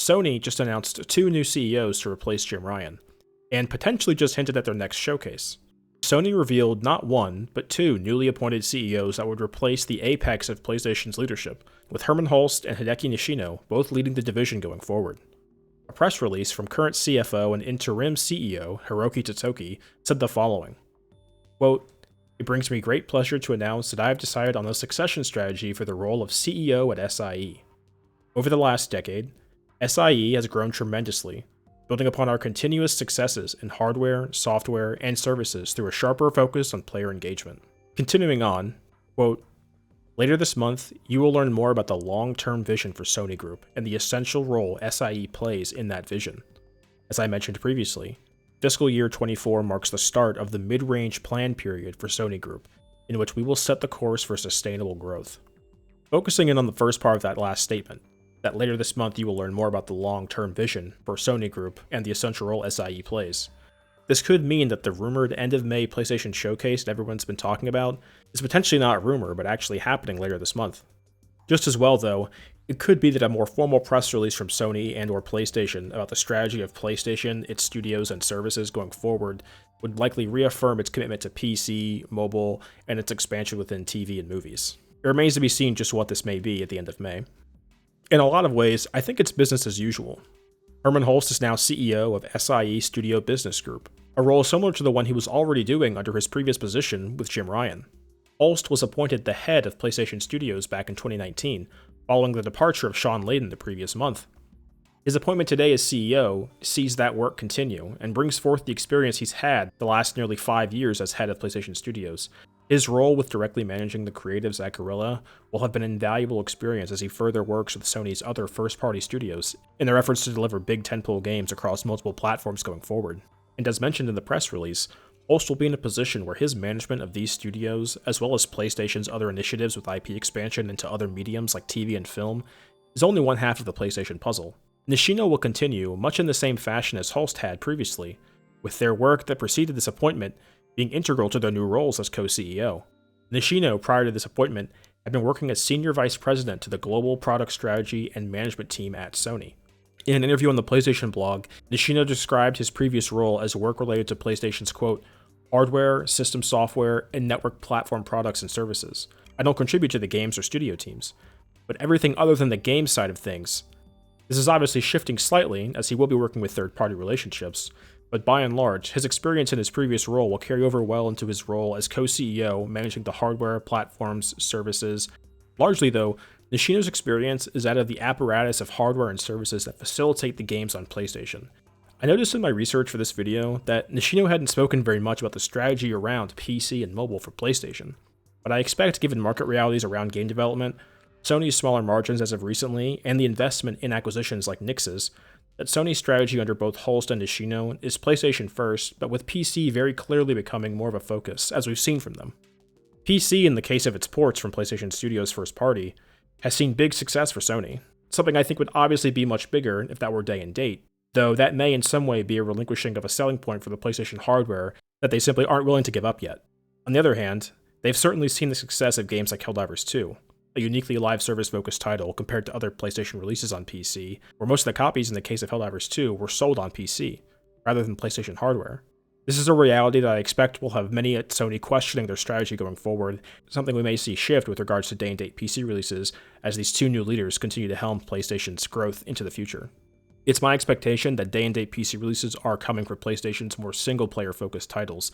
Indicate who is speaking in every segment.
Speaker 1: Sony just announced two new CEOs to replace Jim Ryan, and potentially just hinted at their next showcase. Sony revealed not one, but two newly appointed CEOs that would replace the apex of PlayStation's leadership, with Herman Hulst and Hideki Nishino both leading the division going forward. A press release from current CFO and interim CEO Hiroki Totoki said the following, quote, "It brings me great pleasure to announce that I have decided on a succession strategy for the role of CEO at SIE. Over the last decade, SIE has grown tremendously, building upon our continuous successes in hardware, software, and services through a sharper focus on player engagement." Continuing on, quote, "Later this month, you will learn more about the long-term vision for Sony Group and the essential role SIE plays in that vision. As I mentioned previously, fiscal year 24 marks the start of the mid-range plan period for Sony Group, in which we will set the course for sustainable growth." Focusing in on the first part of that last statement, that later this month you will learn more about the long-term vision for Sony Group and the essential role SIE plays. This could mean that the rumored end of May PlayStation showcase that everyone's been talking about is potentially not a rumor, but actually happening later this month. Just as well, though, it could be that a more formal press release from Sony and or PlayStation about the strategy of PlayStation, its studios, and services going forward would likely reaffirm its commitment to PC, mobile, and its expansion within TV and movies. It remains to be seen just what this may be at the end of May. In a lot of ways, I think it's business as usual. Herman Hulst is now CEO of SIE Studio Business Group, a role similar to the one he was already doing under his previous position with Jim Ryan. Hulst was appointed the head of PlayStation Studios back in 2019, following the departure of Sean Layden the previous month. His appointment today as CEO sees that work continue, and brings forth the experience he's had the last nearly 5 years as head of PlayStation Studios. His role with directly managing the creatives at Guerrilla will have been an invaluable experience as he further works with Sony's other first-party studios in their efforts to deliver big tentpole games across multiple platforms going forward. And as mentioned in the press release, Hulst will be in a position where his management of these studios, as well as PlayStation's other initiatives with IP expansion into other mediums like TV and film, is only one half of the PlayStation puzzle. Nishino will continue much in the same fashion as Hulst had previously, with their work that preceded this appointment being integral to their new roles as co-CEO. Nishino, prior to this appointment, had been working as Senior Vice President to the Global Product Strategy and Management team at Sony. In an interview on the PlayStation blog, Nishino described his previous role as work related to PlayStation's, quote, "hardware, system software, and network platform products and services. I don't contribute to the games or studio teams, but everything other than the game side of things. This is obviously shifting slightly, as he will be working with third-party relationships, but by and large, his experience in his previous role will carry over well into his role as co-CEO, managing the hardware, platforms, services. Largely, though, Nishino's experience is that of the apparatus of hardware and services that facilitate the games on PlayStation. I noticed in my research for this video that Nishino hadn't spoken very much about the strategy around PC and mobile for PlayStation, but I expect, given market realities around game development, Sony's smaller margins as of recently, and the investment in acquisitions like Nix's, that Sony's strategy under both Hulst and Nishino is PlayStation first, but with PC very clearly becoming more of a focus, as we've seen from them. PC, in the case of its ports from PlayStation Studios' first party, has seen big success for Sony, something I think would obviously be much bigger if that were day and date, though that may in some way be a relinquishing of a selling point for the PlayStation hardware that they simply aren't willing to give up yet. On the other hand, they've certainly seen the success of games like Helldivers 2, a uniquely live service-focused title compared to other PlayStation releases on PC, where most of the copies in the case of Helldivers 2 were sold on PC, rather than PlayStation hardware. This is a reality that I expect will have many at Sony questioning their strategy going forward, something we may see shift with regards to day-and-date PC releases as these two new leaders continue to helm PlayStation's growth into the future. It's my expectation that day-and-date PC releases are coming for PlayStation's more single-player focused titles,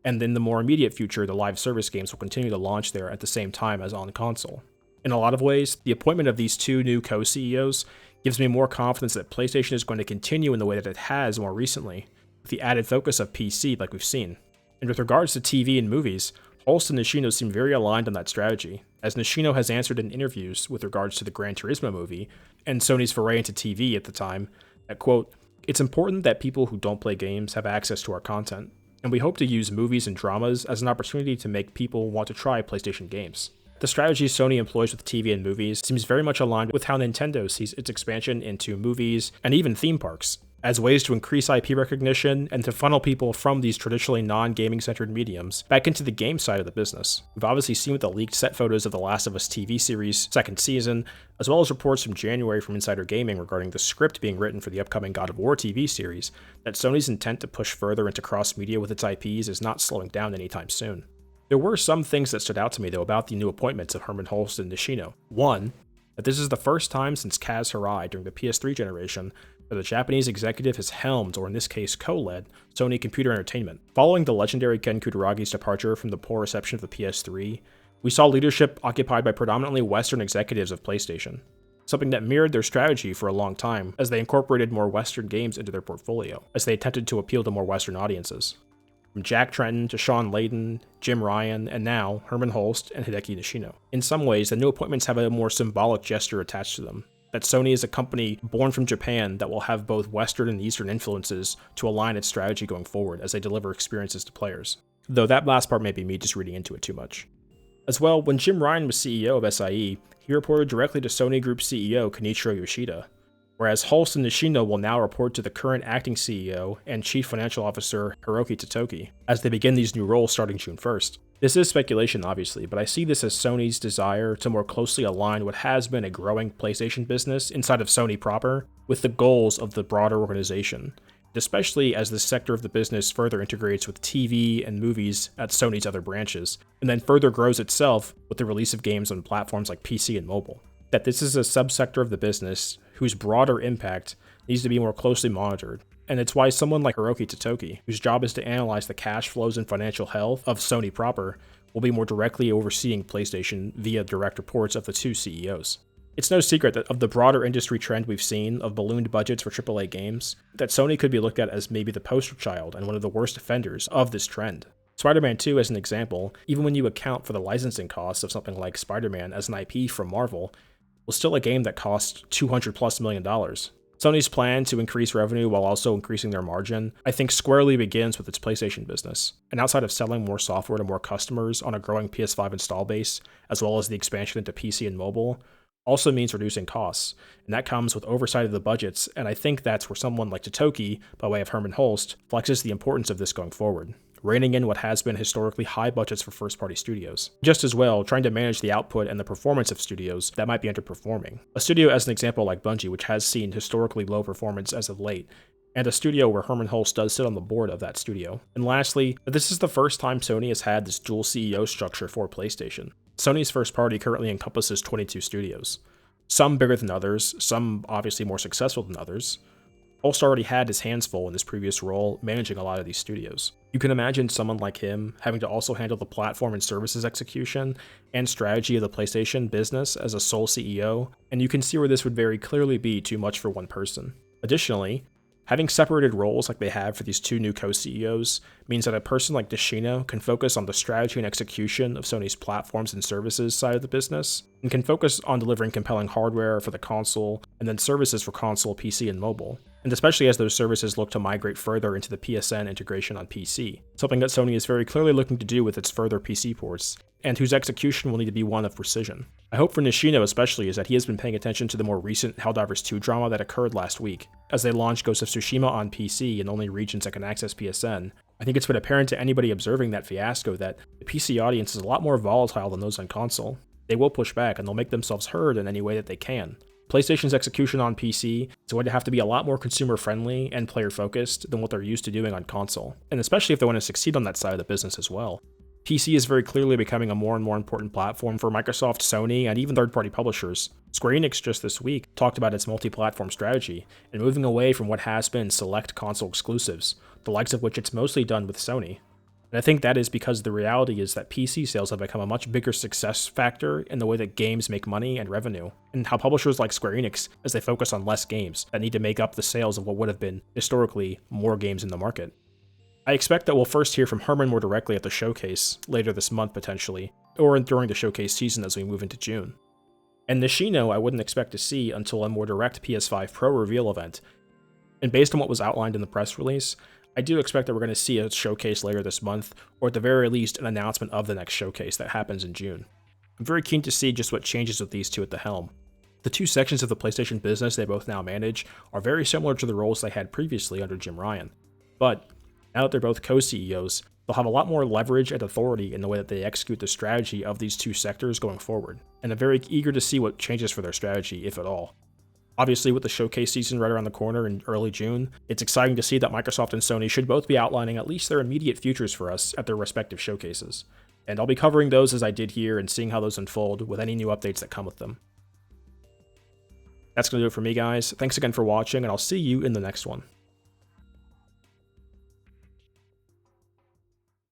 Speaker 1: and in the more immediate future, the live service games will continue to launch there at the same time as on console. In a lot of ways, the appointment of these two new co-CEOs gives me more confidence that PlayStation is going to continue in the way that it has more recently, with the added focus of PC like we've seen. And with regards to TV and movies, Hulst and Nishino seem very aligned on that strategy, as Nishino has answered in interviews with regards to the Gran Turismo movie, and Sony's foray into TV at the time, that, quote, "It's important that people who don't play games have access to our content, and we hope to use movies and dramas as an opportunity to make people want to try PlayStation games." The strategy Sony employs with TV and movies seems very much aligned with how Nintendo sees its expansion into movies and even theme parks. as ways to increase IP recognition and to funnel people from these traditionally non-gaming centered mediums back into the game side of the business. We've obviously seen with the leaked set photos of The Last of Us TV series' second season, as well as reports from January from Insider Gaming regarding the script being written for the upcoming God of War TV series, that Sony's intent to push further into cross-media with its IPs is not slowing down anytime soon. There were some things that stood out to me though about the new appointments of Hermen Hulst and Nishino. One, that this is the first time since Kaz Hirai during the PS3 generation that a Japanese executive has helmed, or in this case co-led, Sony Computer Entertainment. Following the legendary Ken Kutaragi's departure from the poor reception of the PS3, we saw leadership occupied by predominantly Western executives of PlayStation, something that mirrored their strategy for a long time as they incorporated more Western games into their portfolio, as they attempted to appeal to more Western audiences. From Jack Tretton to Sean Layden, Jim Ryan, and now Hermen Hulst and Hideki Nishino. In some ways, the new appointments have a more symbolic gesture attached to them, that Sony is a company born from Japan that will have both Western and Eastern influences to align its strategy going forward as they deliver experiences to players. Though that last part may be me just reading into it too much. As well, when Jim Ryan was CEO of SIE, he reported directly to Sony Group CEO Kenichiro Yoshida, whereas Hulst and Nishino will now report to the current acting CEO and Chief Financial Officer Hiroki Totoki, as they begin these new roles starting June 1st. This is speculation, obviously, but I see this as Sony's desire to more closely align what has been a growing PlayStation business inside of Sony proper with the goals of the broader organization, especially as this sector of the business further integrates with TV and movies at Sony's other branches, and then further grows itself with the release of games on platforms like PC and mobile. That this is a subsector of the business whose broader impact needs to be more closely monitored. And it's why someone like Hiroki Totoki, whose job is to analyze the cash flows and financial health of Sony proper, will be more directly overseeing PlayStation via direct reports of the two CEOs. It's no secret that of the broader industry trend we've seen of ballooned budgets for AAA games, that Sony could be looked at as maybe the poster child and one of the worst offenders of this trend. Spider-Man 2 as an example, even when you account for the licensing costs of something like Spider-Man as an IP from Marvel, was still a game that cost $200+ million. Sony's plan to increase revenue while also increasing their margin, I think squarely begins with its PlayStation business. And outside of selling more software to more customers on a growing PS5 install base, as well as the expansion into PC and mobile, also means reducing costs. And that comes with oversight of the budgets, and I think that's where someone like Totoki, by way of Hermen Hulst, flexes the importance of this going forward, reining in what has been historically high budgets for first-party studios. Just as well, trying to manage the output and the performance of studios that might be underperforming. A studio as an example like Bungie, which has seen historically low performance as of late, and a studio where Hermen Hulst does sit on the board of that studio. And lastly, this is the first time Sony has had this dual CEO structure for PlayStation. Sony's first party currently encompasses 22 studios. Some bigger than others, some obviously more successful than others. Hulst already had his hands full in his previous role managing a lot of these studios. You can imagine someone like him having to also handle the platform and services execution and strategy of the PlayStation business as a sole CEO, and you can see where this would very clearly be too much for one person. Additionally, having separated roles like they have for these two new co-CEOs means that a person like Nishino can focus on the strategy and execution of Sony's platforms and services side of the business, and can focus on delivering compelling hardware for the console and then services for console, PC, and mobile. And especially as those services look to migrate further into the PSN integration on PC, something that Sony is very clearly looking to do with its further PC ports, and whose execution will need to be one of precision. I hope for Nishino especially is that he has been paying attention to the more recent Helldivers 2 drama that occurred last week, as they launched Ghost of Tsushima on PC in only regions that can access PSN. I think it's been apparent to anybody observing that fiasco that the PC audience is a lot more volatile than those on console. They will push back and they'll make themselves heard in any way that they can. PlayStation's execution on PC is going to have to be a lot more consumer-friendly and player-focused than what they're used to doing on console, and especially if they want to succeed on that side of the business as well. PC is very clearly becoming a more and more important platform for Microsoft, Sony, and even third-party publishers. Square Enix just this week talked about its multi-platform strategy and moving away from what has been select console exclusives, the likes of which it's mostly done with Sony. And I think that is because the reality is that PC sales have become a much bigger success factor in the way that games make money and revenue, and how publishers like Square Enix, as they focus on less games that need to make up the sales of what would have been, historically, more games in the market. I expect that we'll first hear from Hermen more directly at the showcase, later this month potentially, or during the showcase season as we move into June. And Nishino I wouldn't expect to see until a more direct PS5 Pro reveal event, and based on what was outlined in the press release, I do expect that we're going to see a showcase later this month, or at the very least an announcement of the next showcase that happens in June. I'm very keen to see just what changes with these two at the helm. The two sections of the PlayStation business they both now manage are very similar to the roles they had previously under Jim Ryan. But now that they're both co-CEOs, they'll have a lot more leverage and authority in the way that they execute the strategy of these two sectors going forward, and I'm very eager to see what changes for their strategy, if at all. Obviously, with the showcase season right around the corner in early June, it's exciting to see that Microsoft and Sony should both be outlining at least their immediate futures for us at their respective showcases. And I'll be covering those as I did here and seeing how those unfold with any new updates that come with them. That's going to do it for me, guys. Thanks again for watching, and I'll see you in the next one.